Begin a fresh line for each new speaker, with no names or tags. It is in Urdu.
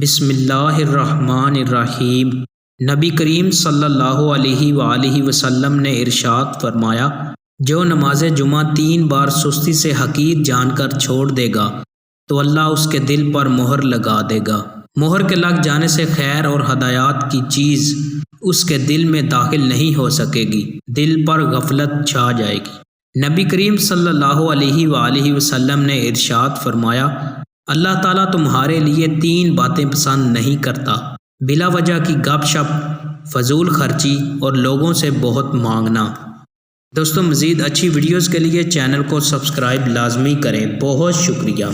بسم اللہ الرحمن الرحیم۔ نبی کریم صلی اللہ علیہ وآلہ وسلم نے ارشاد فرمایا، جو نماز جمعہ 3 بار سستی سے حقیر جان کر چھوڑ دے گا تو اللہ اس کے دل پر مہر لگا دے گا۔ مہر کے لگ جانے سے خیر اور ہدایات کی چیز اس کے دل میں داخل نہیں ہو سکے گی، دل پر غفلت چھا جائے گی۔ نبی کریم صلی اللہ علیہ وآلہ وسلم نے ارشاد فرمایا، اللہ تعالیٰ تمہارے لیے 3 باتیں پسند نہیں کرتا: بلا وجہ کی گپ شپ، فضول خرچی اور لوگوں سے بہت مانگنا۔ دوستوں، مزید اچھی ویڈیوز کے لیے چینل کو سبسکرائب لازمی کریں۔ بہت شکریہ۔